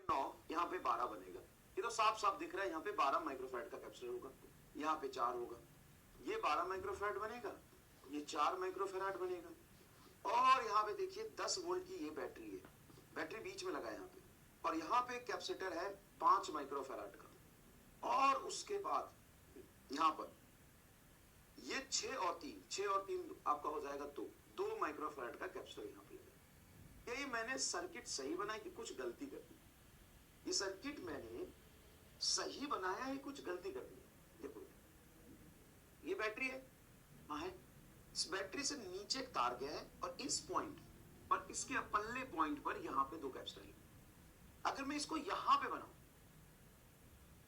9, यहाँ पे 12 बनेगा। ये तो साफ साफ दिख रहा है, यहाँ पे 12 माइक्रोफैराड का कैपेसिटर होगा, यहाँ पे 4 होगा, ये 12 माइक्रोफैराड बनेगा, ये 4 माइक्रोफैराड बनेगा, और यहाँ पे देखिए 10 वोल्ट की ये बैटरी है, बैटरी बीच में लगा है यहाँ पे, और यहाँ पे कैपेसिटर है 5 माइक्रोफैराड का, और उसके बाद यहाँ पर ये 6 और 3 आपका हो जाएगा 2 माइक्रोफैराड का कैपेसिटर यहाँ पे लगा। ये मैंने सर्किट सही बनाई कि कुछ गलती कर दी? ये सर्किट मैंने सही बनाया है, कुछ गलती कर दी? देखो ये बैटरी है, हाँ है, इस बैटरी से नीचे एक तार गया है, और इस पॉइंट और इसके पल्ले पॉइंट पर यहाँ पे 2 कैपेसिटर है। अगर मैं इसको यहां पे बनाऊं,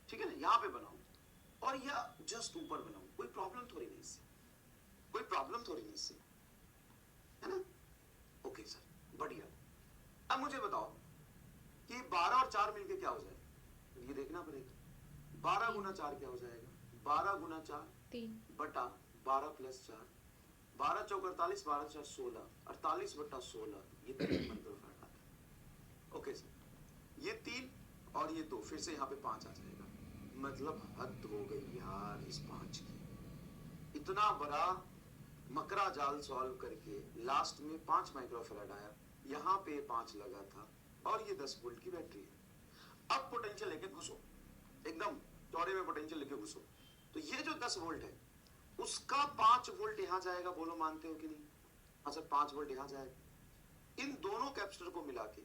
ठीक है ना, यहां पे बनाऊं और या जस्ट ऊपर बनाऊं, कोई प्रॉब्लम थोड़ी नहीं इससे, कोई प्रॉब्लम थोड़ी नहीं इससे, है ना? ओके सर, बढ़िया। अब मुझे बताओ कि 12 और 4 मिलके क्या हो जाएगा, ये देखना पड़ेगा। 12 गुना 4 क्या हो जाएगा? 12 गुना 4 3 बटा 12 प्लस 4, 12 चौक 48, 12 4 16, 48 बटा 16, ये 3 माइक्रोफैराड आता है। ओके सर, ये 3 और ये 2, फिर से यहाँ पे 5 आ जाएगा। मतलब हद हो गई यार इस 5 की। इतना बड़ा मकरा जाल सॉल्व करके लास्ट में 5 माइक्रोफैराड आया, यहाँ पे 5 लगा था, और ये 10 वोल्ट की बैटरी है। अब पोटेंशियल लेके घुसो, एकदम चौड़े में पोटेंशियल लेके घुसो, तो ये जो 10 वोल्ट है उसका 5 वोल्ट यहाँ जाएगा, बोलो मानते हो कि नहीं? हाँ सर, 5 वोल्ट यहाँ जाएगा। इन दोनों कैपेसिटर को मिला के,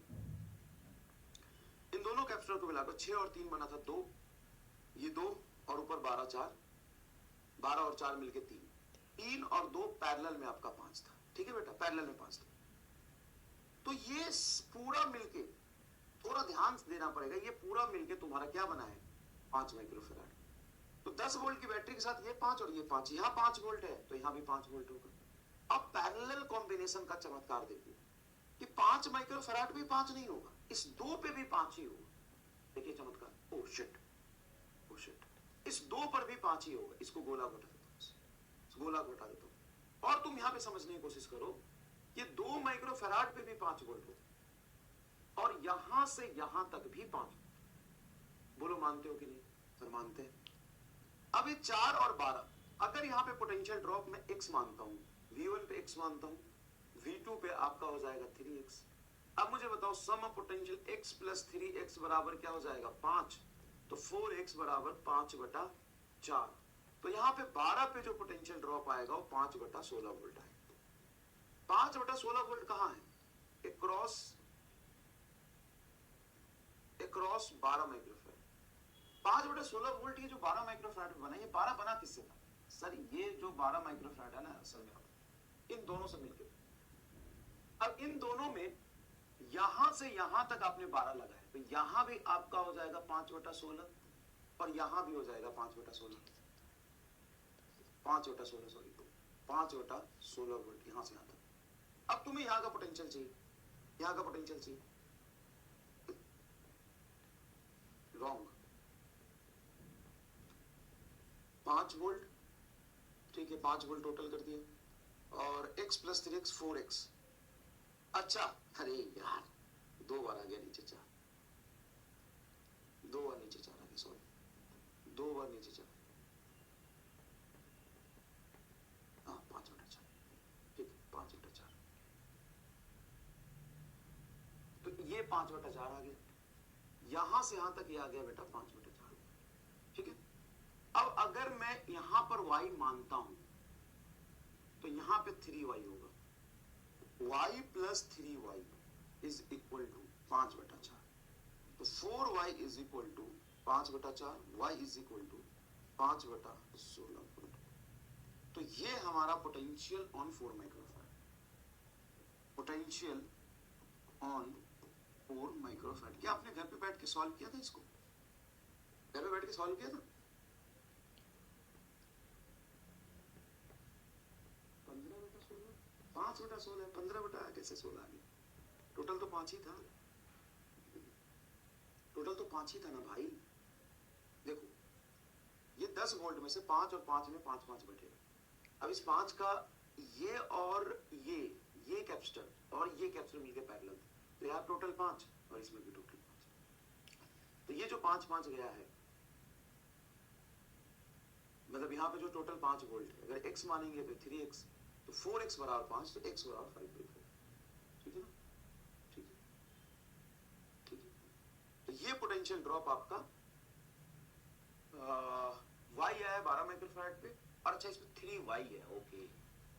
इन दोनों कैपेसिटर को मिलाकर 6 और 3 बना था 2, ये 2 और ऊपर 12 4, 12 और 4 मिलके 3 और 2 पैरेलल में आपका 5 था। ठीक है बेटा, पैरेलल में 5 था। तो ये पूरा मिलके, थोड़ा ध्यान देना पड़ेगा, ये पूरा मिलके तुम्हारा क्या बना है? 5 माइक्रोफैराड। तो 10 वोल्ट की बैटरी के साथ ये 5 और ये 5, यहाँ 5 वोल्ट है तो यहाँ भी 5 वोल्ट होगा। अब पैरेलल कॉम्बिनेशन का चमत्कार देखिए कि 5 माइक्रोफैराड भी 5 नहीं होगा, इस 2 पे भी 5 ही होगा। देखिए चमत्कार, ओ शिट, ओ शिट, इस 2 पर भी 5 ही होगा। इसको गोला घटा देता हूं, गोला घटा देता हूं, और तुम यहां पे समझने की कोशिश करो कि 2 माइक्रोफैराड पे भी 5 वोल्ट होता, और यहां से यहां तक भी 5। बोलो मानते हो कि नहीं? सर मानते हैं। अब ये 4 और 12, अगर यहां पे पोटेंशियल ड्रॉप में x मानता हूं, V1 पे x मानता हूं, V2 पे आपका हो जाएगा 3x। अब मुझे बताओ sum of potential x plus 3x बराबर क्या हो जाएगा? 5। तो 4x बराबर 5 बटा 4। तो यहाँ पे 12 पे जो पोटेंशियल ड्रॉप आएगा वो 5 बटा 16 वोल्ट आएगा। 5 बटा 16 वोल्ट कहाँ है? Across 12 microfarad. 5 बटा 16 वोल्ट ये जो 12 माइक्रोफैराड बना, ये 12 बना किससे था? सर ये जो 12 माइक्रोफैराड है ना, असल में इन दोनों से मिलकर, अब इन दोनों में यहां से यहां तक आपने 12 लगाया, तो यहां भी आपका हो जाएगा 5 बटा 16, और यहां भी हो जाएगा 5 बटा 16, 5 बटा 16, सॉरी 5 बटा 16 वोल्ट यहां से यहां तक। अब तुम्हें यहां का पोटेंशियल चाहिए, यहां का पोटेंशियल चाहिए, रॉन्ग। 5 वोल्ट, ठीक है, 5 वोल्ट टोटल कर दिया, और x प्लस 3x 4x। अच्छा, अरे यार 2 बार आ गया नीचे 4, 2 बार नीचे 4 आ गया, सॉरी 2 बार नीचे 4, हाँ 5 बटा 4, ठीक है 5 बटा 4। तो ये 5 बटा 4 आ गया, यहां से यहां तक ये आ गया बेटा 5 बटा 4, ठीक है। अब अगर मैं यहां पर y मानता हूं तो यहां पे 3y होगा, y plus 3y is equal to 5 बटा 4। तो 4y इज इक्वल टू 5 बटा 4, y इज इक्वल टू 5 बटा 16 वोल्ट। तो ये हमारा potential on 4 microfarad, potential on 4 microfarad. क्या आपने घर पे बैठ के सॉल्व किया था इसको? घर पे बैठ के सॉल्व किया था? 15 बटा 16, 5 बटा 16, 15 बटा कैसे 16 आ गया? टोटल तो 5 ही था, टोटल तो 5 ही था ना भाई। देखो ये 10 वोल्ट में से 5 और 5 में 5 5 बटेगा। अब इस 5 का ये और ये कैपेसिटर और ये कैपेसिटर मिलकर पैरेलल थे, तो यार टोटल 5 और इसमें भी टोटल 5। ये जो 5 गया है, मतलब यहाँ पे जो टोटल 5 वोल्ट है, अगर x मानेंगे तो 3x, तो 4x बराबर 5, तो x बराबर 5/4। ठीक है ना? ठीक है, ठीक है। तो ये पोटेंशियल ड्रॉप आपका y आया है 12 माइक्रोफैराड पे, और अच्छा इसमें 3y है। ओके,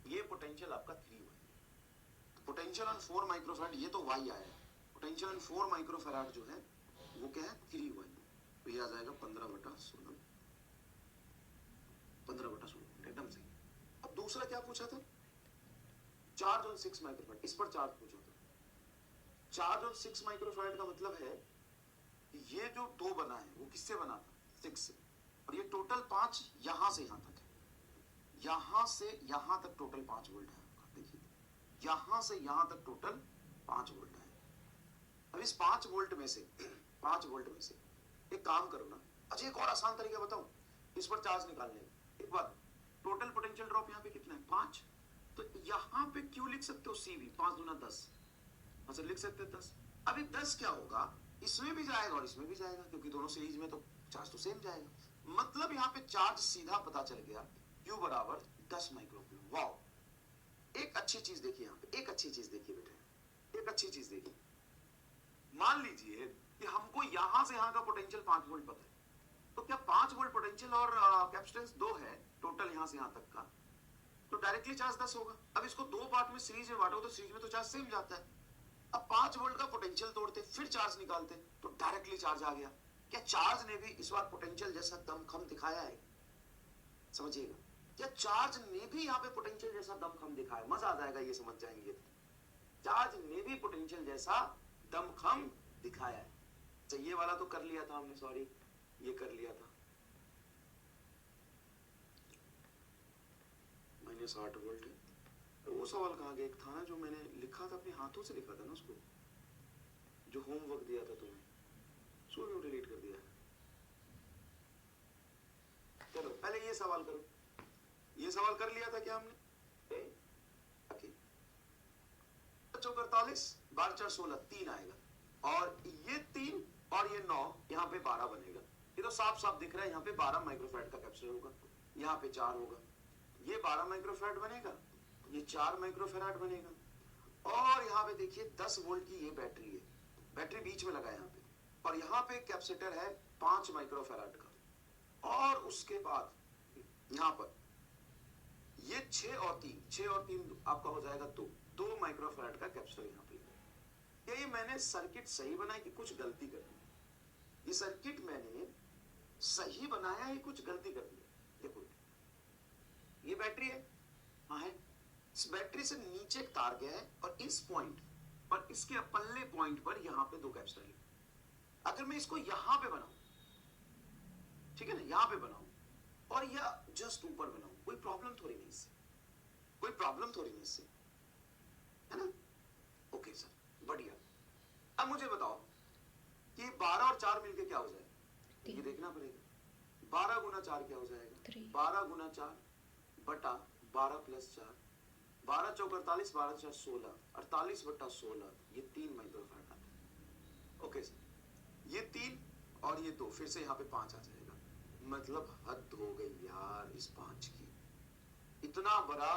ये पोटेंशियल आपका 3y है। पोटेंशियल ऑन 4 माइक्रोफैराड, ये तो y आया है, पोटेंशियल ऑन 4 माइक्रोफैराड जो है वो क्या है, 3y। तो ये आ जाएगा 15/16, 15/16, एकदम सही। अब दूसरा क्या पूछा था, चार्ज ऑन 6 माइक्रोफैराड, इस पर चार्ज पूछा था। चार्ज ऑन 6 माइक्रोफैराड का मतलब है कि ये जो 2 बना है वो किससे बना था, 6 से, और ये टोटल 5 यहां से यहां तक है, यहां से यहां तक टोटल 5 वोल्ट है। देखिए यहां से यहां तक टोटल 5 वोल्ट है। अब इस 5 वोल्ट में से 5 वोल्ट में से एक काम करो ना, अच्छा एक और आसान तरीका बताऊं इस पर चार्ज निकालने का। एक बात, टोटल पोटेंशियल ड्रॉप यहाँ पे कितना है, 5, तो यहाँ पे क्यों लिख सकते हो CV, 5 दूना 10, अच्छा लिख सकते हैं 10। अभी 10 क्या होगा, इसमें भी जाएगा और इसमें भी जाएगा, क्योंकि दोनों सीरीज में तो चार्ज तो सेम जाएगा। मतलब यहाँ पे चार्ज सीधा पता चल गया, Q बराबर 10 माइक्रोकूलम। वाओ, एक अच्छी चीज देखिए यहाँ पे, एक अच्छी चीज देखिए बेटे, एक अच्छी चीज देखिए। मान लीजिए कि हमको यहां से यहां का पोटेंशियल 5 वोल्ट पता है, तो क्या 5 वोल्ट पोटेंशियल और कैपेसिटेंस 2 है टोटल यहां से यहां तक का, तो डायरेक्टली चार्ज 10 होगा। अब इसको 2 पार्ट में सीरीज में बांटो तो सीरीज में तो चार्ज सेम जाता है। अब 5 वोल्ट का पोटेंशियल तोड़ते फिर चार्ज निकालते तो डायरेक्टली चार्ज आ गया। क्या चार्ज ने भी इस बार पोटेंशियल जैसा दमखम दिखाया है, समझिएगा, क्या चार्ज ने भी यहाँ पे पोटेंशियल जैसा दमखम दिखाया, मजा आ जाएगा ये समझ जाएंगे। चार्ज ने भी पोटेंशियल जैसा दमखम दिखाया है। तो ये वाला तो कर लिया था हमने, सॉरी ये कर लिया था, -8 वोल्ट है। वो सवाल कहाँ गया, एक था ना जो मैंने लिखा था, अपने हाथों से लिखा था ना उसको, जो होमवर्क दिया था तुम्हें, उसको क्यों डिलीट कर दिया। चलो पहले ये सवाल करो, ये सवाल कर लिया था क्या हमने, 48, 12 4 16, 3 आएगा, और ये 3 और ये 9, यहाँ पे 12 बनेगा। ये तो साफ साफ दिख रहा है, यहाँ पे 12 माइक्रोफैराड का कैपेसिटर होगा, यहाँ पे 4 होगा, ये 12 माइक्रोफैराड बनेगा, ये 4 माइक्रोफैराड बनेगा, और यहाँ पे देखिए 10 वोल्ट की ये बैटरी है, बैटरी बीच में लगा है यहाँ पे, और यहाँ पे कैपेसिटर है 5 माइक्रोफैराड का, और उसके बाद यहाँ पर ये 6 और 3 आपका हो जाएगा 2 माइक्रोफैराड का कैपेसिटर यहाँ पे। ये मैंने सर्किट सही बनाई कि कुछ गलती कर दी, ये सर्किट मैंने सही बनाया है, कुछ गलती कर दी। देखो ये बैटरी है, हाँ है, इस बैटरी से नीचे एक तार गया है, और इस पॉइंट पर, इसके पल्ले पॉइंट पर यहाँ पे 2 कैपेसिटर है। अगर मैं इसको यहाँ पे बनाऊं, ठीक है ना, यहाँ पे बनाऊं और या जस्ट ऊपर बनाऊं, कोई प्रॉब्लम थोड़ी नहीं इससे, कोई प्रॉब्लम थोड़ी नहीं इससे, है ना। ओके सर, बढ़िया। अब मुझे बताओ कि 12 और 4 मिलके क्या हो जाएगा, ये देखना पड़ेगा। 12 गुना 4 क्या हो जाएगा, 12 गुना 4 बटा 12 प्लस 4, 12 चौक 48, 12 4 16, 48/16, ये 3 माइक्रोफैराड आता है। ओके सर, ये 3 और ये 2, फिर से यहाँ पे 5 आ जाएगा। मतलब हद हो गई यार इस 5 की, इतना बड़ा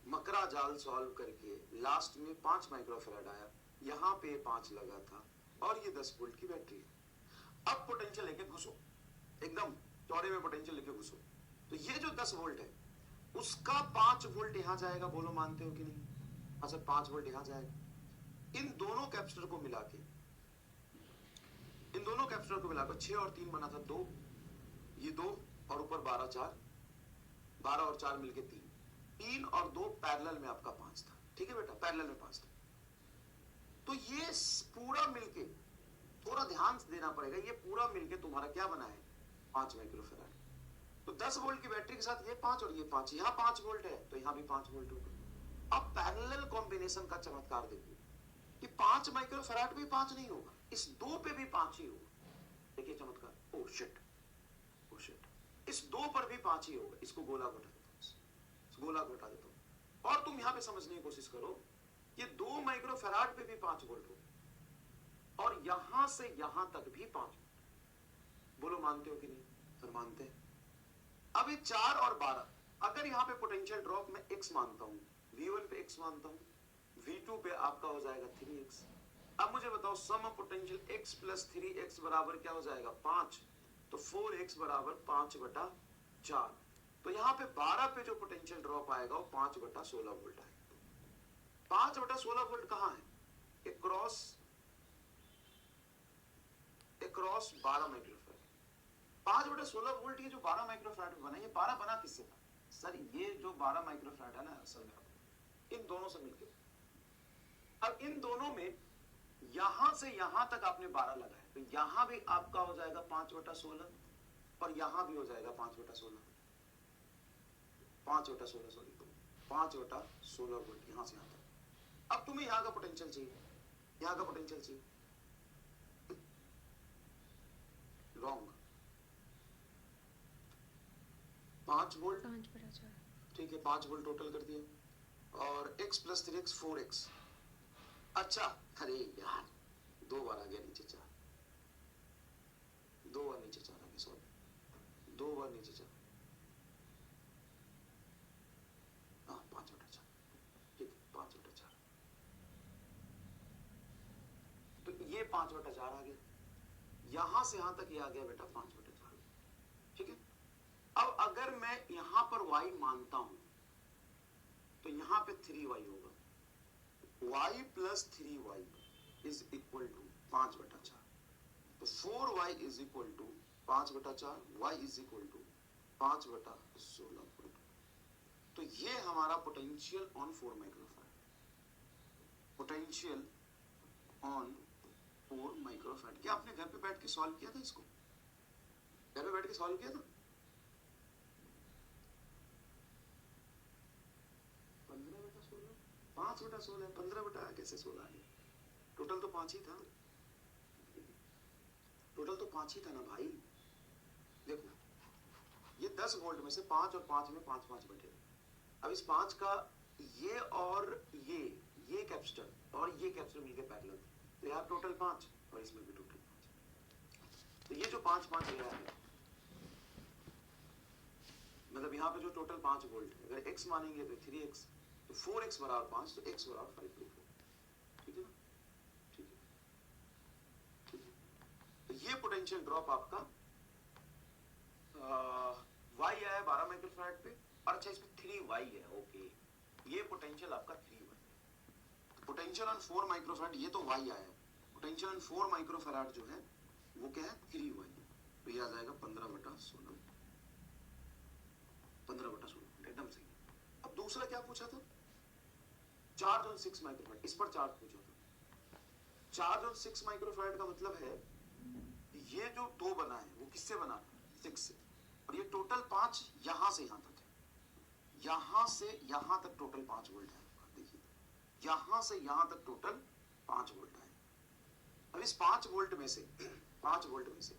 मकरा जाल सॉल्व करके लास्ट में 5 माइक्रोफैराड आया, यहाँ पे 5 लगा था, और ये 10 वोल्ट की बैटरी है। अब पोटेंशियल लेके घुसो, एकदम चौड़े में पोटेंशियल लेके घुसो, तो ये जो 10 वोल्ट है उसका 5 वोल्ट यहां जाएगा, बोलो मानते हो कि नहीं। हाँ सर, 5 वोल्ट यहां जाएगा। इन दोनों कैपेसिटर को मिला के, इन दोनों कैपेसिटर को मिलाकर 6 और 3 बना था 2, ये 2 और ऊपर 12 4, 12 और 4 मिलके 3 और 2 पैरेलल में आपका 5 था। ठीक है बेटा, पैरेलल में 5 था। तो ये पूरा मिलके, थोड़ा ध्यान से देना पड़ेगा, ये पूरा मिलके तुम्हारा क्या बना है, 5 माइक्रोफैराड। तो 10 वोल्ट की बैटरी के साथ ये 5 और ये 5, यहाँ 5 वोल्ट है तो यहाँ भी 5 वोल्ट होगा। अब पैरेलल कॉम्बिनेशन का चमत्कार देखिए कि 5 माइक्रोफैराड भी 5 नहीं होगा, इस 2 पे भी 5 ही होगा। देखिए चमत्कार, ओ शिट, ओ शिट, इस 2 पर भी 5 ही होगा। इसको गोला घटा देता हूं, गोला घटा देता हूं, और तुम यहां पे समझने की कोशिश करो, ये 2 माइक्रोफैराड पे भी 5 वोल्ट होगा, और यहां से यहां तक भी 5 वोल्ट। बोलो मानते हो कि नहीं? सर मानते हैं। अब ये 4 और 12, अगर यहाँ पे पोटेंशियल ड्रॉप मैं x मानता हूँ, V1 पे x मानता हूँ, V2 पे आपका हो जाएगा 3x। अब मुझे बताओ sum of potential x plus 3x बराबर क्या हो जाएगा? 5। तो 4x बराबर 5/4। तो यहाँ पे 12 पे जो पोटेंशियल ड्रॉप आएगा वो 5/16 वोल्ट आएगा। 5/16 वोल्ट कहाँ है? Across 12 microfarad. 5/16 वोल्ट ये जो 12 माइक्रोफैराड बना, ये 12 बना किससे था? सर ये जो 12 माइक्रोफैराड है ना, असल में इन दोनों से मिलकर। अब इन दोनों में यहां से यहां तक आपने 12 लगाया, तो यहां भी आपका हो जाएगा 5/16 और यहां भी हो जाएगा 5/16। 5/16 सॉरी, 5/16 वोल्ट यहां से यहां तक। अब तुम्हें यहां का पोटेंशियल चाहिए, यहां का पोटेंशियल चाहिए। रॉन्ग। 5 वोल्ट, 5/4। ठीक है, 5 वोल्ट टोटल कर दिया और x प्लस 3x 4x। अच्छा, अरे यार 2 बार आ गया नीचे 4, 2 बार नीचे 4 आ गया, सॉरी 2 बार नीचे 4। हाँ 5/4, ठीक है 5/4। तो ये 5/4 आ गया, यहां से यहां तक ये आ गया बेटा 5/4, ठीक है। अब अगर मैं यहां पर y मानता हूं तो यहां पे 3y होगा, y plus 3y is equal to 5/4। तो 4y is equal to 5/4, y is equal to 5/16 volt. तो ये हमारा potential on 4 microfarad, potential on 4 microfarad. क्या आपने घर पे बैठ के सॉल्व किया था इसको? घर पे बैठ के सॉल्व किया था? 15/16, 5/16, 15 कैसे 16 आ गया? टोटल तो 5 ही था, टोटल तो 5 ही था ना भाई। देखो ये 10 वोल्ट में से 5 और 5 में 5-5 बटे। अब इस 5 का ये और ये कैपेसिटर और ये कैपेसिटर मिलकर पैरेलल, तो यार टोटल 5 और इसमें भी टोटल 5। तो ये जो 5-5 ले रहा है, मतलब यहाँ पे जो टोटल 5 वोल्ट है, अगर x मानेंगे तो 3x, तो 4x बराबर 5, तो x बराबर 5/4, ठीक है ना? ठीक है, ठीक है। तो ये पोटेंशियल ड्रॉप आपका y आया 12 माइक्रोफैराड पे, और अच्छा इसमें 3y है, ओके, ये पोटेंशियल आपका 3y। पोटेंशियल ऑन 4 माइक्रोफैराड, ये तो y आया, पोटेंशियल ऑन 4 माइक्रोफैराड जो है वो क्या है? 3y। तो ये आ जाएगा 15/16, 15/16, एकदम सही। अब दूसरा क्या पूछा था? चार्ज ऑन 6 माइक्रोफैराड, इस पर चार्ज पूछा था। चार्ज ऑन 6 माइक्रोफैराड का मतलब है ये जो 2 बना है वो किससे बना था? 6 से, और ये टोटल 5 यहां से यहां तक है, यहां से यहां तक टोटल 5 वोल्ट है। देखिए यहां से यहां तक टोटल 5 वोल्ट है। अब इस 5 वोल्ट में से 5 वोल्ट में से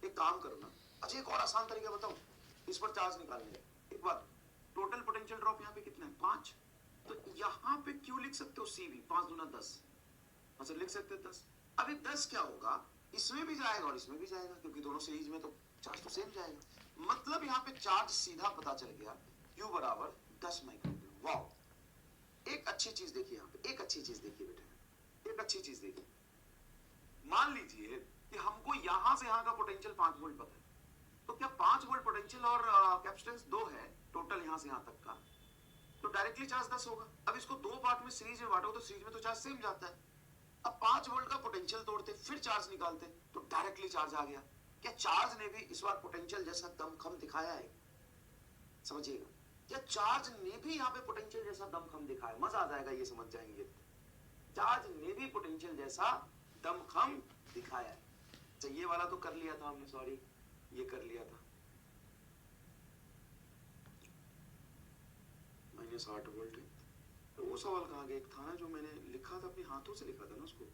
एक काम करो ना, अच्छा एक और आसान तरीका बताऊं इस पर चार्ज निकालने का। एक बात, टोटल पोटेंशियल ड्रॉप यहाँ पे कितना है? 5। तो यहाँ पे क्यों लिख सकते हो CV, 5 दूना 10, मतलब लिख सकते हो 10। अभी 10 क्या होगा, इसमें भी जाएगा और इसमें भी जाएगा, क्योंकि दोनों सीरीज में तो चार्ज तो सेम जाएगा। मतलब यहाँ पे चार्ज सीधा पता चल गया, Q बराबर 10 माइक्रोकूलम। वाओ, एक अच्छी चीज देखिए यहाँ पे, एक अच्छी चीज देखिए बेटा, एक अच्छी चीज देखिए। मान लीजिए कि हमको यहां से यहां का पोटेंशियल 5 वोल्ट पता है, तो क्या 5 वोल्ट पोटेंशियल और कैपेसिटेंस 2 है टोटल यहां से यहां तक का, तो डायरेक्टली चार्ज 10 होगा। अब इसको 2 पार्ट में सीरीज में बांटो तो सीरीज में तो चार्ज सेम जाता है। अब 5 वोल्ट का पोटेंशियल तोड़ते फिर चार्ज निकालते तो डायरेक्टली चार्ज आ गया। क्या चार्ज ने भी इस बार पोटेंशियल जैसा दमखम दिखाया है? समझिएगा, क्या चार्ज ने भी यहाँ पे पोटेंशियल जैसा दमखम दिखाया? मजा आ जाएगा, ये समझ जाएंगे। चार्ज ने भी पोटेंशियल जैसा दमखम दिखाया है। अच्छा ये वाला तो कर लिया था हमने, सॉरी ये कर लिया था, -8 वोल्ट है। तो वो सवाल कहाँ गया? एक था ना जो मैंने लिखा था, अपने हाथों से लिखा था ना उसको,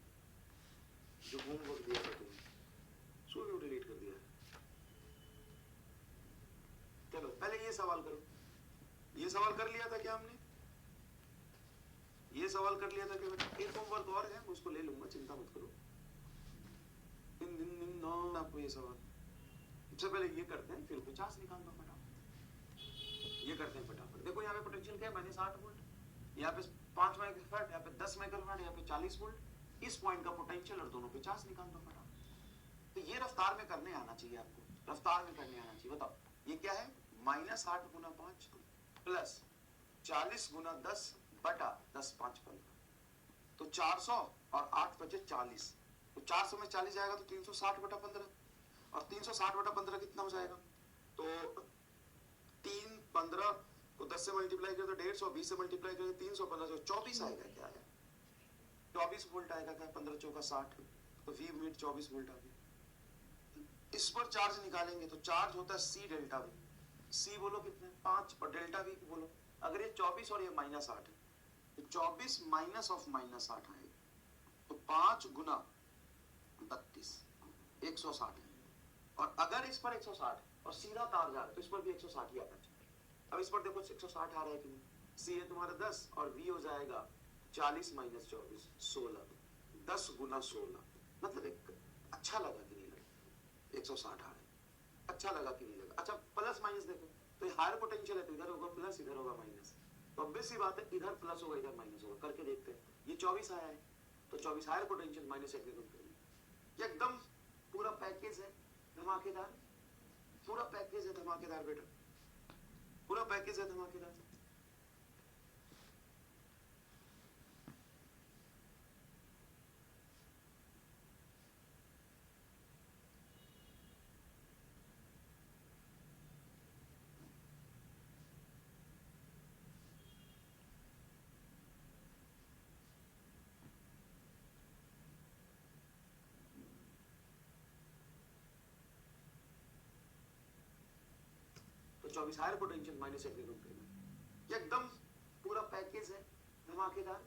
जो होमवर्क दिया था तुमने, सो भी डिलीट कर दिया है। चलो पहले ये सवाल करो। ये सवाल कर लिया था क्या हमने? ये सवाल कर लिया था क्या बेटा? एक होमवर्क और है, उसको ले लूंगा, चिंता मत करो। आपको ये सवाल सबसे पहले ये करते हैं, फिर 50 निकाल दो फटाफट। ये करते हैं फटाफट। देखो यहाँ पे पोटेंशियल क्या है, -8 वोल्ट, यहाँ पे 5 माइक्रोफैराड, यहाँ पे 10 माइक्रोफैराड, यहाँ पे 40 वोल्ट। इस पॉइंट का पोटेंशियल और दोनों 50 निकाल दो फटाफट। तो ये रफ्तार में करने आना चाहिए आपको, रफ्तार में करने आना चाहिए। बताओ ये क्या है, -8 गुना 5 प्लस 40 गुना 10 बटा 10 5 15, तो 400 और 8 बचे 40। तो 400 में 40 जाएगा तो 360 बटा 15, और 360 बटा 15 कितना हो जाएगा, तो 3 15 को 10 से मल्टीप्लाई करें तो 150, 20 से मल्टीप्लाई करें 300, 15 24 आएगा। क्या आया, 24 वोल्ट आएगा। क्या 15 चौका 60, तो V मिनट 24 वोल्ट आ गया। इस पर चार्ज निकालेंगे तो चार्ज होता है C डेल्टा V। C बोलो कितने, 5, और डेल्टा V बोलो। अगर ये 24 और ये -8 है तो 24 माइनस ऑफ -8 आएगा, तो 5 गुना 32 160 है। और अगर इस पर 160 और सीधा तार जा रहा है तो इस पर भी 160 ही आना चाहिए। अब इस पर देखो 160 आ रहा है कि नहीं, C है तुम्हारा 10 और V हो जाएगा 40 माइनस 24 16, 10 गुना 16। मतलब एक अच्छा लगा कि नहीं लगा, 160 आ रहा है, अच्छा लगा कि नहीं लगा। अच्छा प्लस माइनस देखो, तो ये हायर पोटेंशियल है तो इधर होगा प्लस, इधर होगा माइनस। तो ऑब्वियस सी बात है, इधर प्लस होगा इधर माइनस होगा। करके देखते हैं, ये 24 आया है तो 24 हायर पोटेंशियल माइनस ये एकदम पूरा पैकेज है धमाकेदार, पूरा पैकेज है धमाकेदार बेटा, पूरा पैकेज है धमाकेदार। तो 24 हायर पोटेंशियल माइनस ये एकदम पूरा पैकेज है धमाकेदार।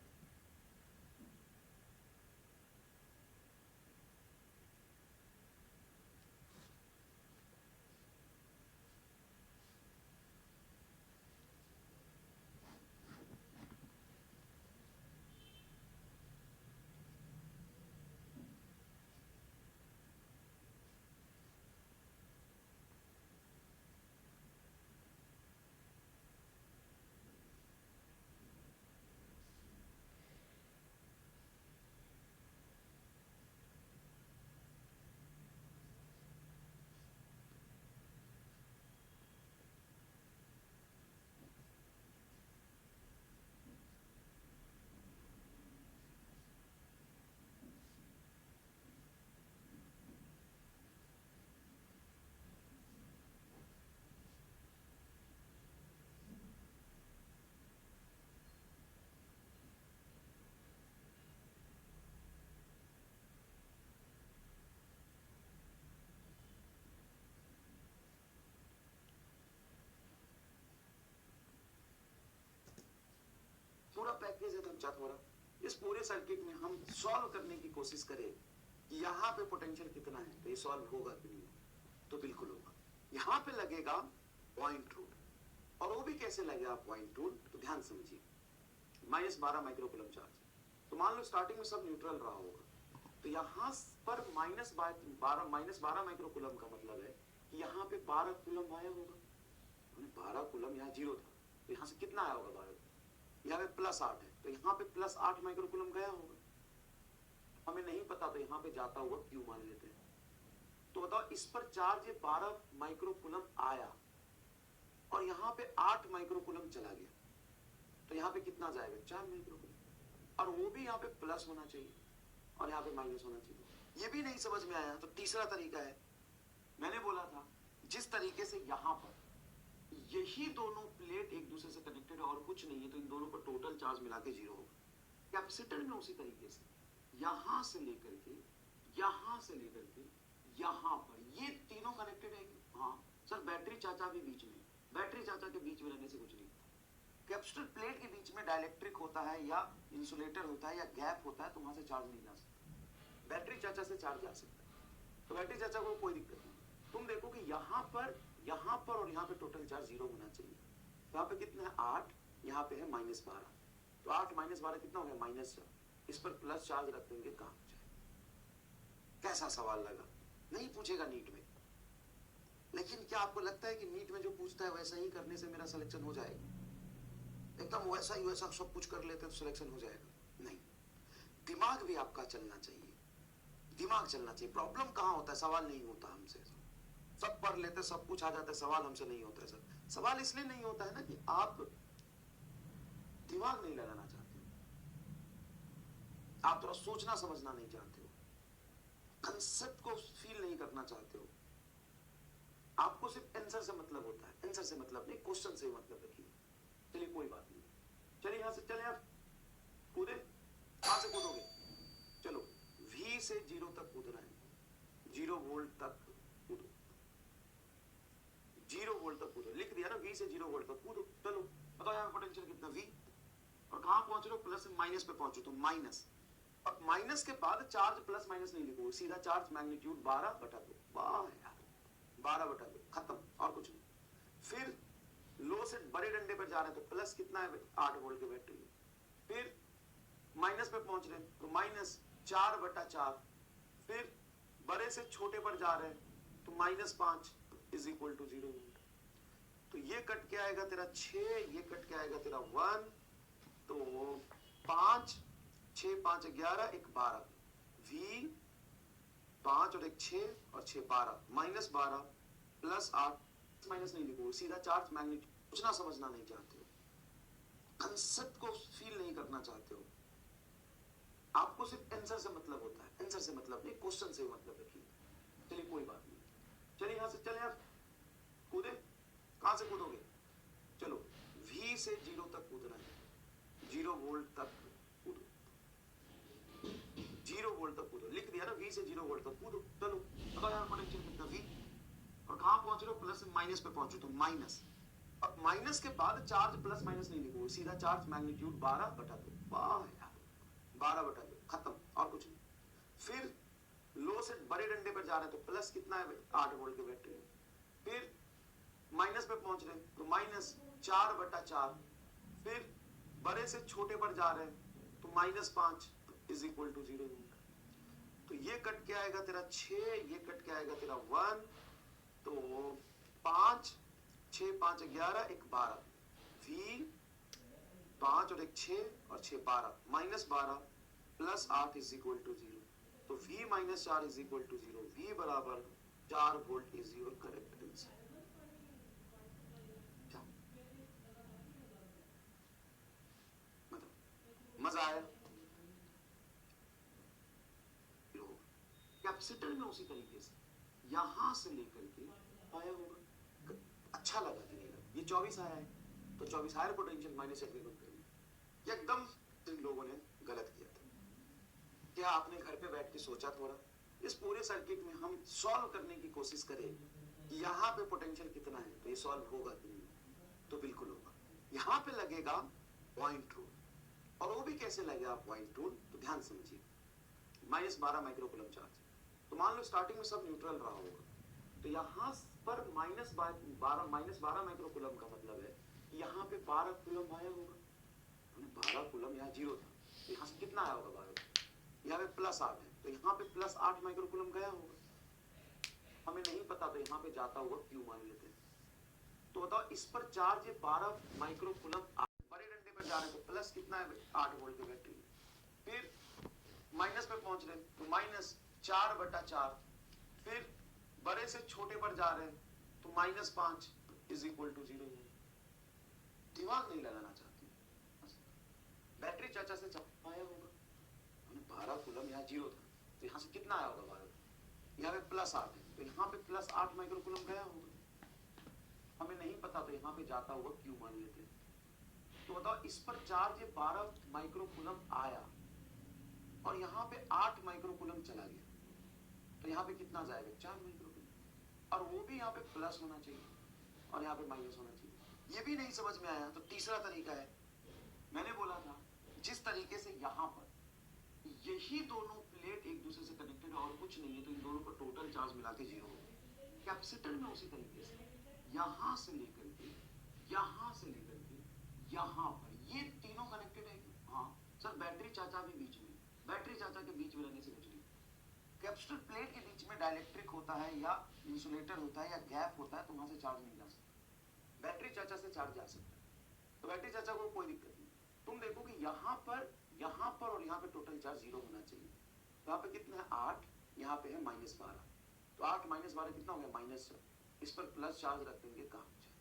पूरा पैकेज है धमचा थोड़ा। इस पूरे सर्किट में हम सॉल्व करने की कोशिश करें कि यहाँ पे पोटेंशियल कितना है, तो ये सॉल्व होगा कि नहीं, तो बिल्कुल होगा। यहाँ पे लगेगा पॉइंट रूल, और वो भी कैसे लगेगा पॉइंट रूल, तो ध्यान समझिए। -12 माइक्रोकूलम चार्ज, तो मान लो स्टार्टिंग में सब न्यूट्रल रहा होगा, तो यहाँ पर -12 माइक्रोकूलम का मतलब है कि यहाँ पे 12 कूलम आया होगा। 12 कूलम यहाँ 0 था, तो यहाँ से कितना आया होगा 12, यहाँ पे +8 है तो यहाँ पे +8 माइक्रोकूलम गया होगा। हमें नहीं पता तो यहाँ पे जाता हुआ क्यू मान लेते हैं। तो बताओ इस पर चार्ज 12 माइक्रोकूलम आया और यहाँ पे 8 माइक्रोकूलम चला गया, तो यहाँ पे कितना जाएगा 4 माइक्रोकूलम, और वो भी यहाँ पे प्लस होना चाहिए और यहाँ पे माइनस होना चाहिए। ये भी नहीं समझ में आया तो तीसरा तरीका है, मैंने बोला था जिस तरीके से यहाँ पर यही दोनों प्लेट एक दूसरे से कनेक्टेड है और कुछ नहीं है, तो इन दोनों पर टोटल चार्ज मिला के 0 होगा। कैपेसिटर में उसी तरीके से यहां से लेकर के यहां से लेकर के यहां पर ये तीनों कनेक्टेड है। हाँ सर, बैटरी चाचा भी बीच में, बैटरी चाचा के बीच में रहने से कुछ नहीं। कैपेसिटर प्लेट के बीच में डाइलेक्ट्रिक होता है या इंसुलेटर होता है या गैप होता है, तो वहां से चार्ज नहीं जा सकता। बैटरी चाचा से चार्ज जा सकता है, तो बैटरी चाचा को कोई दिक्कत नहीं। तुम देखो कि यहाँ पर और यहाँ पे टोटल चार्ज 0 होना चाहिए। तो यहाँ पे कितना है 8, यहाँ पे है -12, तो 8 -12 कितना हो गया -4। इस पर प्लस चार्ज रख देंगे, काम हो जाए। कैसा सवाल लगा, नहीं पूछेगा नीट में, लेकिन क्या आपको लगता है कि नीट में जो पूछता है वैसा ही करने से मेरा सिलेक्शन हो जाएगा? एकदम वैसा ही वैसा सब कुछ कर लेते तो सिलेक्शन हो जाएगा? नहीं, दिमाग भी आपका चलना चाहिए, दिमाग चलना चाहिए। प्रॉब्लम कहाँ होता है? सवाल नहीं होता हमसे, सब पढ़ लेते, सब कुछ आ जाता है, सवाल हमसे नहीं होता है सर। सवाल इसलिए नहीं होता है ना कि आप दिमाग नहीं लगाना चाहते हो, आप थोड़ा सोचना समझना नहीं चाहते हो, कंसेप्ट को फील नहीं करना चाहते हो। आपको सिर्फ आंसर से मतलब होता है, आंसर से मतलब नहीं, क्वेश्चन से मतलब रखिए। चलिए कोई बात नहीं, चलिए यहां से चले आप कूदे। कहां से कूदोगे? चलो V से 0 तक कूदना है, 0 वोल्ट तक कूदो, 0 वोल्ट तक कूदो। लिख दिया ना, V से 0 वोल्ट तक कूदो। चलो बताओ यहाँ पोटेंशियल कितना V, और कहां पहुंच रहे हो? प्लस से माइनस पे पहुंचो तो माइनस, और माइनस के बाद चार्ज प्लस माइनस नहीं लिखो, सीधा चार्ज मैग्नीट्यूड 12/2। वाह यार, 12/2 खत्म, और कुछ नहीं। फिर लो से बड़े डंडे पर जा रहे हैं तो प्लस कितना है? 8 वोल्ट की बैटरी। फिर माइनस पे पहुंच रहे हैं तो माइनस 4/4। फिर बड़े से छोटे पर जा रहे हैं तो -5 इज इक्वल टू 0 वोल्ट। तो ये कट के आएगा तेरा 6, ये कट के आएगा तेरा 1, तो 5, 6 5 11, 1 12। V 5 और 1 6 और 6 12, -12 प्लस 8, माइनस नहीं लिखो, सीधा चार्ज मैग्नीट्यूड। सोचना समझना नहीं चाहते हो, कंसेप्ट को फील नहीं करना चाहते हो, आपको सिर्फ आंसर से मतलब होता है, आंसर से मतलब नहीं, क्वेश्चन से मतलब रखिए। चलिए कोई बात नहीं, चलिए यहां से चले आप कूदे। कहां से कूदोगे? चलो V से 0 तक कूदना है, 0 वोल्ट तक कूदो, 0 वोल्ट तक कूदो। लिख दिया ना, V से 0 वोल्ट तक कूदो। चलो बताओ यहाँ पोटेंशियल कितना V, और कहां पहुंच रहे हो? प्लस से माइनस पे पहुंचो तो माइनस, अब माइनस के बाद चार्ज प्लस माइनस नहीं लिखो, सीधा चार्ज मैग्नीट्यूड 12/2। वाह यार, 12/2 खत्म, और कुछ नहीं। फिर लो से बड़े डंडे पर जा रहे हैं तो प्लस कितना है? 8 वोल्ट की बैटरी। फिर माइनस पे पहुंच रहे हैं तो -4/4। फिर बड़े से छोटे पर जा रहे हैं तो -5 इज इक्वल टू 0 वोल्ट। तो ये कट के आएगा तेरा 6, ये कट के आएगा तेरा 1, तो 5 6 5 11, 1 12। V 5 और 1 6 और 6 12, -12 प्लस 8 इज इक्वल टू 0। तो V - 4 is equal to 0। V बराबर 4 volt is your correct answer. मतलब मजा आया? कैपेसिटर में उसी तरीके से यहां से लेकर के आया होगा, अच्छा लगा कि नहीं लगा? ये 24 आया है तो 24 हायर पोटेंशियल -1 में बंद करिए। एकदम जिन लोगों ने गलत किया था, क्या आपने घर पे बैठ के सोचा थोड़ा इस पूरे सर्किट में हम सॉल्व करने की कोशिश करें कि यहाँ पे पोटेंशियल कितना है तो ये सॉल्व होगा कि नहीं? तो बिल्कुल होगा। यहाँ पे लगेगा पॉइंट रूल, और वो भी कैसे लगेगा पॉइंट रूल? तो ध्यान समझिए, -12 माइक्रोकूलम चार्ज, तो मान लो स्टार्टिंग में सब न्यूट्रल रहा होगा, तो यहाँ पर -12 माइक्रोकूलम का मतलब है कि यहाँ पे 12 कूलम आया होगा, 12 कूलम यहाँ 0 था, तो यहाँ से कितना आया होगा? 12। यहाँ पे +8 है तो यहाँ पे +8 माइक्रोकूलम गया होगा, हमें नहीं पता तो यहाँ पे जाता हुआ Q मान लेते हैं। तो बताओ इस पर चार्ज 12 माइक्रोकूलम, बड़े डंडे पर जा रहे हैं तो प्लस कितना है? 8 वोल्ट की बैटरी। फिर माइनस पे पहुंच रहे हैं तो -4/4। फिर बड़े से छोटे पर जा रहे हैं तो -5 इज इक्वल टू 0। दिमाग नहीं लगाना चाहते, बैटरी चाचा से आया होगा, 12 कूलम यहाँ 0 था तो यहाँ से कितना आया होगा? 12। यहाँ पे +8 है तो यहाँ पे +8 माइक्रोकूलम गया होगा, हमें नहीं पता तो यहाँ पे जाता हुआ Q मान लेते हैं। तो बताओ इस पर चार्ज 12 माइक्रोकूलम आया और यहाँ पे 8 माइक्रोकूलम चला गया, तो यहाँ पे कितना जाएगा? 4 माइक्रोकूलम, और वो भी यहाँ पे प्लस होना चाहिए और यहाँ पे माइनस होना चाहिए। ये भी नहीं समझ में आया तो तीसरा तरीका है, मैंने बोला था जिस तरीके से यहाँ पर यही दोनों प्लेट एक दूसरे से कनेक्टेड है और कुछ नहीं है, तो इन दोनों का टोटल चार्ज मिला के 0 होगा। कैपेसिटर में उसी तरीके से यहाँ से लेकर के यहाँ से लेकर के यहाँ पर ये तीनों कनेक्टेड है। हाँ सर, बैटरी चाचा भी बीच में, बैटरी चाचा के बीच में रहने से कुछ नहीं। कैप्सूल प्लेट के बीच में डाइलेक्ट्रिक होता है या इंसुलेटर होता है या गैप होता है तो वहां से चार्ज नहीं जा सकता। बैटरी चाचा से चार्ज जा सकता है, तो बैटरी चाचा को कोई दिक्कत नहीं। तुम देखो कि यहाँ पर और यहाँ पे टोटल चार्ज 0 होना चाहिए। तो यहाँ पे कितना है 8, यहाँ पे है -12, तो 8 -12 कितना हो गया -6। इस पर प्लस चार्ज रख देंगे, काम हो जाए।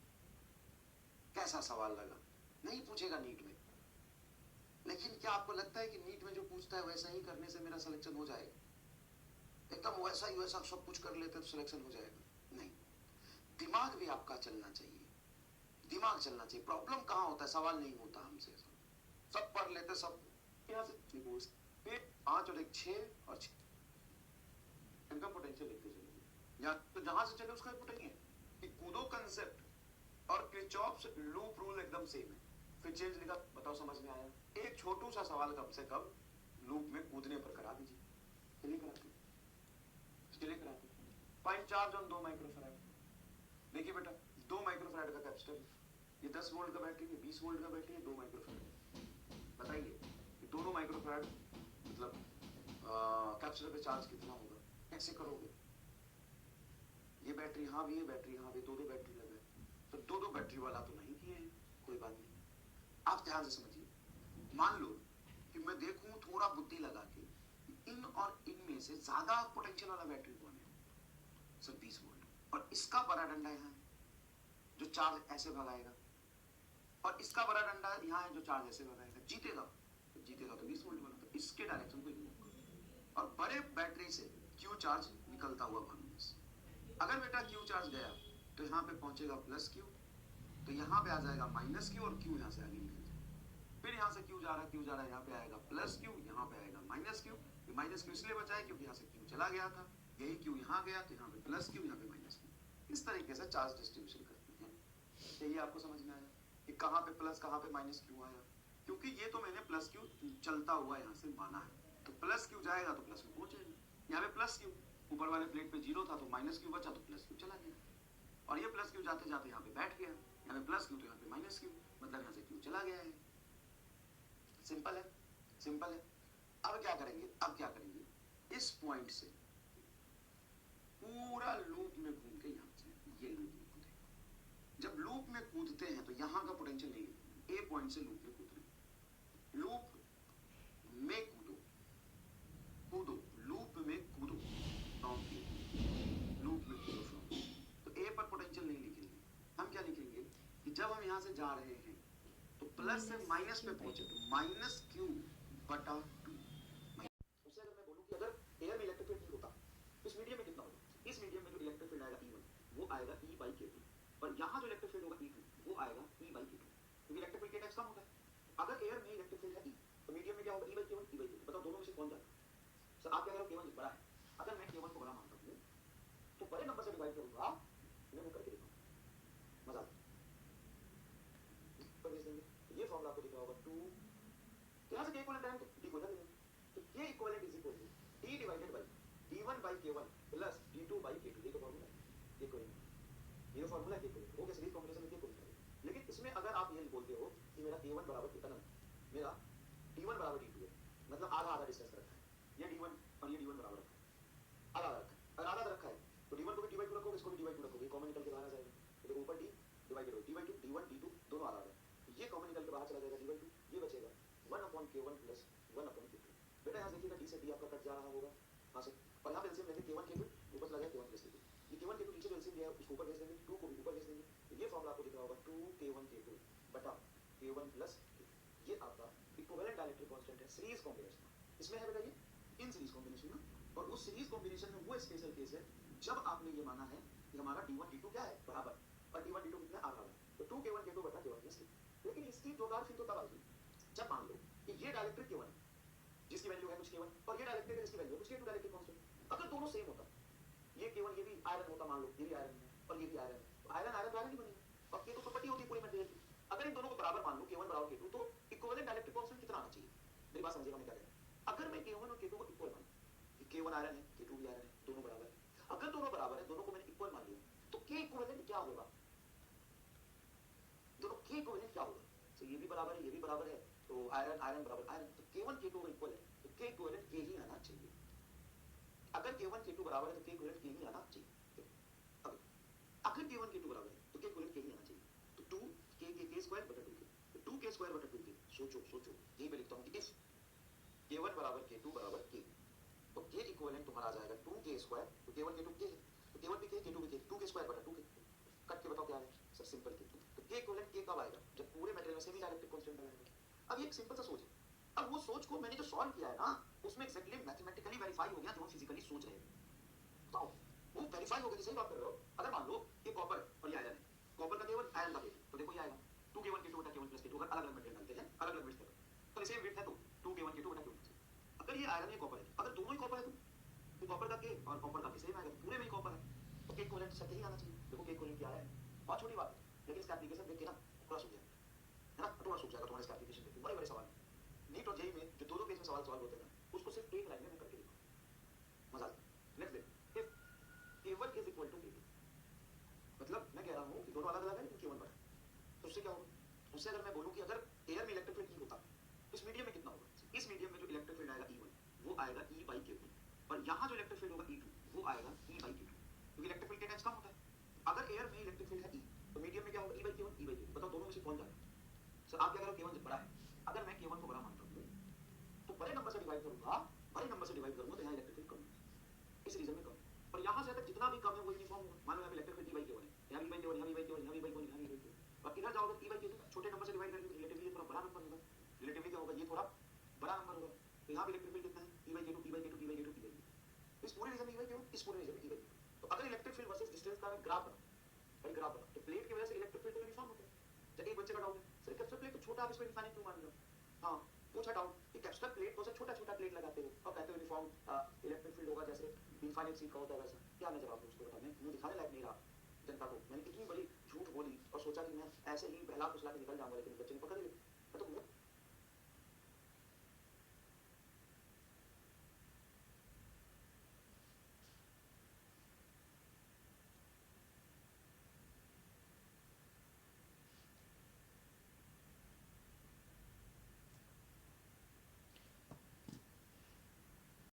कैसा सवाल लगा? नहीं पूछेगा नीट में, लेकिन क्या आपको लगता है कि नीट में जो पूछता है वैसा ही करने से मेरा सिलेक्शन हो जाएगा? एकदम वैसा ही वैसा सब कुछ कर लेते तो सिलेक्शन हो जाएगा? नहीं, दिमाग भी आपका चलना चाहिए, दिमाग चलना चाहिए। प्रॉब्लम कहाँ होता है? सवाल नहीं होता हमसे, सब पढ़ लेते, सब यहाँ से पूछते 5 और 1 6 और 6 इनका पोटेंशियल लिखते चलेंगे। या तो जहां से चले उसका पोटेंशियल है कि कूदो कंसेप्ट और किरचॉफ्स लूप रूल एकदम सेम है। फिर चेंज लिखा, बताओ समझ में आया? एक छोटू सा सवाल कम से कम लूप में कूदने पर करा दीजिए। चलिए कराते, चलिए कराते। Find charge on 2 microfarad. देखिए बेटा 2 माइक्रोफैराड का कैपेसिटर, ये 10 वोल्ट का बैटरी है, 20 वोल्ट का बैटरी है, 2 माइक्रोफैराड। बताइए कि दोनों माइक्रोफैराड मतलब कैपेसिटर पे चार्ज कितना होगा? कैसे करोगे? ये बैटरी यहाँ भी है, बैटरी यहाँ भी, दो बैटरी लगे, तो दो बैटरी वाला तो नहीं किए हैं, कोई बात नहीं। आप ध्यान से समझिए, मान लो कि मैं देखूं थोड़ा बुद्धि लगा के इन और इनमें से ज्यादा पोटेंशियल वाला बैटरी कौन है? सर 20 वोल्ट, और इसका बड़ा डंडा यहाँ है जो चार्ज ऐसे भगाएगा, और इसका बड़ा डंडा यहाँ है जो चार्ज ऐसे भगाएगा। जीतेगा तो 20 वोल्ट वाला, तो इसके डायरेक्शन को इग्नोर करो। और बड़े बैटरी से क्यू चार्ज निकलता हुआ माइनस। अगर बेटा क्यू चार्ज गया तो यहाँ पे पहुंचेगा प्लस क्यू, तो यहाँ पे आ जाएगा माइनस क्यू, और क्यू यहाँ से आगे निकल जाएगा। फिर यहाँ से क्यू जा रहा है, यहाँ पे आएगा प्लस क्यू, यहाँ पे आएगा माइनस क्यू। माइनस क्यू इसलिए बचा है क्योंकि यहाँ से क्यू चला गया था, यही क्यू यहाँ गया तो यहाँ पे प्लस क्यू, यहाँ पे माइनस क्यू। इस तरीके से चार्ज डिस्ट्रीब्यूशन करते हैं। यही आपको समझ में आया कि कहाँ पे प्लस कहाँ पे माइनस क्यू आया? क्योंकि ये तो मैंने प्लस क्यू चलता हुआ यहाँ से माना है, तो प्लस क्यू जाएगा तो प्लस में पहुंचेगा। यहाँ पे प्लस क्यू ऊपर वाले प्लेट पे 0 था तो माइनस क्यू बचा तो प्लस क्यू चला गया, और ये प्लस क्यू जाते जाते यहाँ पे बैठ गया। यहाँ पे प्लस क्यू तो यहाँ पे माइनस क्यू, मतलब यहाँ से क्यू चला गया है। सिंपल है, सिंपल है। अब क्या करेंगे? इस पॉइंट से पूरा लूप में घूम के यहाँ से ये लूप में कूदेगा। जब लूप में कूदते हैं तो यहाँ का पोटेंशियल नहीं है, ए पॉइंट से लूप में कूद रहे हैं। लूप में कूदो, लूप में कूदो, लूप में कूदो फ्रॉम। तो ए पर पोटेंशियल नहीं लिखेंगे, हम क्या लिखेंगे कि जब हम यहाँ से जा रहे हैं तो प्लस से माइनस में पहुंचे तो माइनस क्यू बटा 2। उससे अगर मैं बोलूं कि अगर एयर में इलेक्ट्रिक फील्ड होता तो इस मीडियम में कितना होगा? इस मीडियम में जो इलेक्ट्रिक फील्ड आएगा E1 वो आएगा E by K2, और यहाँ जो इलेक्ट्रिक फील्ड होगा E2 वो आएगा E by K2, क्योंकि इलेक्ट्रिक फील्ड K कम होता है। अगर एयर में इलेक्ट्रिक फील्ड है E तो मीडियम में क्या होगा? E by K1, E by K2। बताओ दोनों में से कौन ज्यादा? सर आप क्या कह रहे हो? K1 बड़ा है। अगर मैं K1 को बड़ा मानता हूँ तो बड़े नंबर से डिवाइड करूंगा, मैं वो करके देखूंगा, मजा आता है। ये फॉर्मूला आपको दिख रहा होगा 2, यहाँ से K इक्विवेलेंट है तो D को ले लेंगे, तो K equivalent is equal to D divided by D1 by K1 plus D2 by K2। ये तो फॉर्मूला है, ये कोई ये फॉर्मूला है, वो क्या सीरीज कॉम्बिनेशन में कोई नहीं। लेकिन इसमें अगर आप ये बोलते हो कि मेरा K1 बराबर कितना, मेरा D1 बराबर D2 है, मतलब आधा आधा डिस्टेंस रखा है, ये D1 और ये D1 बराबर रखा है, आधा रखा है। अगर आधा रखा है तो D1 को भी D/2 रखोगे, इसको भी D/2 रखोगे, कॉमन निकल के बाहर आ जाएगा। तो ऊपर D divided D/2, D1 D2 दोनों आधा आधा, ये कॉमन निकल के बाहर चला जाएगा D/2, ये बचेगा 1/K1 प्लस 1/K2। बेटा यहाँ देखिएगा D से D आपका कट जा रहा होगा हाँ से, और यहाँ पे एलसीएम लेंगे K1 K2, ऊपर चला गया K1 प्लस K2, ये K1 K2 नीचे जो एलसीएम लिया है उसको ऊपर भेज देंगे, 2 को भी ऊपर भेज देंगे। तो ये फॉर्मूला आपको दिख रहा होगा 2K1 K2 बटा K1 प्लस K2। ये आपका इक्विवेलेंट डाइलेक्ट्रिक कांस्टेंट है सीरीज कॉम्बिनेशन। इसमें है बेटा ये इन सीरीज कॉम्बिनेशन में, और उस सीरीज कॉम्बिनेशन में वो स्पेशल केस है जब आपने ये माना है कि हमारा D1 D2 क्या है बराबर, और D1 D2 कितना आधा है, तो 2K1 K2 बटा K1 प्लस K2। लेकिन इसकी जोरदार फिर तो तब आएगी जब मान लो कि ये डाइलेक्ट्रिक K1 जिसकी वैल्यू है कुछ K1, और ये डाइलेक्ट्रिक है जिसकी वैल्यू है कुछ K2 डाइलेक्ट्रिक कांस्टेंट। अगर दोनों सेम होता, ये K1 ये भी आयरन होता, मान लो ये भी आयरन है और ये भी आयरन है, तो आयरन आयरन आयरन ही बनेगा, और K2 प्रॉपर्टी होती है पूरी मटेरियल की। अगर इन दोनों को बराबर मान लो K1 बराबर K2, तो इक्विवेलेंट डाइलेक्ट्रिक कांस्टेंट कितना आना चाहिए? मेरी बात समझिएगा मैं क्या कह रहा हूं। अगर मैं K1 और K2 को इक्वल मान, K1 आयरन है K2 भी आयरन है, दोनों बराबर है, अगर दोनों बराबर है, दोनों को मैंने इक्वल मान लिया, तो K इक्विवेलेंट क्या होगा? दोनों K इक्विवेलेंट क्या होगा? तो ये भी बराबर है, ये भी बराबर है, तो आयरन आयरन बराबर आयरन, तो K1 K2 इक्वल है, तो K इक्विवेलेंट K ही आना चाहिए। अगर k1 k2 बराबर है तो k इक्विवेलेंट k ही आना चाहिए। अब अगर k1 k2 बराबर है तो k इक्विवेलेंट k ही आना चाहिए। तो 2 k स्क्वायर बटा 2k, तो 2k स्क्वायर बटा 2k, सोचो सोचो, यही मैं लिखता हूँ कि इफ k1 बराबर k2 बराबर k, तो k इक्विवेलेंट तुम्हारा आ जाएगा 2k स्क्वायर, तो k1 k2 k है, तो k1 भी k k2 भी k, 2k स्क्वायर बटा 2k, कट के बताओ क्या है सर, सिंपल k। तो k इक्विवेलेंट k कब आएगा, जब पूरे मटेरियल में सेमी डायरेक्ट्रिक कांस्टेंट लगाएंगे। अब ये एक सिंपल सा सोच है, अब वो सोच को मैंने जो सॉल्व किया है ना, उसमें एक्जेक्टली मैथमेटिकली वेरीफाई हो गया जो हम फिजिकली सोच रहे हैं। बताओ वो वेरीफाई हो गया, सही बात कर रहे हो। अगर मान लो ये कॉपर और ये आयरन है, कॉपर का केवल आयरन का केवल, तो देखो ये आएगा 2k1 k2 बटा k1 प्लस k2, अगर अलग अलग मटेरियल डालते हैं अलग अलग विड्थ है तो सेम विड्थ है तो 2k1 k2 बटा k1 प्लस। अगर ये आयरन ये कॉपर है, अगर दोनों ही कॉपर है तो कॉपर का k और कॉपर का k सेम आएगा, तो पूरे में ही कॉपर है, तो k इक्विवेलेंट सत्य ही आना चाहिए। देखो k इक्विवेलेंट क्या है, बहुत छोटी बात है, लेकिन इसका एप्लीकेशन देख के ना थोड़ा सूझ जाएगा, है ना, थोड़ा सूझ जाएगा तुम्हारे इसका एप्लीकेशन देख के। बड़े बड़े सवाल नीट और जेई में जो दो दो पेज में सवाल सॉल्व होते हैं ना, उसको सिर्फ एक लाइन में मैं करके दिखाऊं, मजा आता है। नेक्स्ट देख, if k1 is equal to k2, मतलब मैं कह रहा हूँ कि दोनों अलग अलग है लेकिन k1 बड़ा है, तो उससे क्या होगा, उससे अगर मैं बोलूँ कि अगर एयर में इलेक्ट्रिक फील्ड E होता इस मीडियम में कितना होगा, इस मीडियम में जो इलेक्ट्रिक फील्ड आएगा E1 वो आएगा E by K1, और यहाँ जो इलेक्ट्रिक फील्ड होगा E2 वो आएगा E by K2, क्योंकि इलेक्ट्रिक फील्ड के टाइम्स कम होता है। अगर एयर में इलेक्ट्रिक फील्ड है E, तो मीडियम में क्या होगा E by K1, E by K2, बताओ दोनों में से कौन ज्यादा है। सर आप क्या कह रहे हो, K1 बड़ा है, अगर मैं K1 को बड़ा मानता हूँ तो बड़े नंबर से डिवाइड करूंगा, बड़े नंबर से डिवाइड करूंगा तो यहाँ इलेक्ट्रिक फील्ड कम है, इस रीजन में कम, और यहाँ से अगर जितना भी कम है वो यूनिफॉर्म होगा। मान लो यहाँ electric field E by K1 है, यहाँ E by K1, यहाँ E by K1, यहाँ E by K1, यहाँ E by K1, और इधर जाओगे E by K2, छोटे नंबर से डिवाइड करेंगे तो रिलेटिवली थोड़ा बड़ा नंबर होगा, रिलेटिवली क्या होगा, ये थोड़ा बड़ा नंबर होगा, तो यहाँ इलेक्ट्रिक फील्ड कितना है E by K2, E by K2, E by K2, E by K2, इस पूरे रीजन में E by K1, इस पूरे रीजन में E by K2। तो अगर इलेक्ट्रिक फील्ड वर्सेस डिस्टेंस का ग्राफ बना, भाई ग्राफ बना, तो प्लेट की वजह से इलेक्ट्रिक फील्ड तो यूनिफॉर्म होता है। जब एक बच्चे का डाउट है सर कैप्सूल प्लेट तो छोटा, आप इसको इनफाइनाइट क्यों मान रहे हो, हाँ पूछा डाउट कि कैप्सूल प्लेट को सर छोटा छोटा प्लेट लगाते हो और कहते हो यूनिफॉर्म इलेक्ट्रिक फील्ड होगा जैसे इनफाइनाइट सीट का होता है वैसा, क्या मैं जवाब दूं उसको, बताओ। मैं मुंह दिखाने लायक नहीं रहा जनता को, मैंने इतनी बड़ी झूठ बोली और सोचा कि मैं ऐसे ही बहला फुसला के निकल जाऊंगा, लेकिन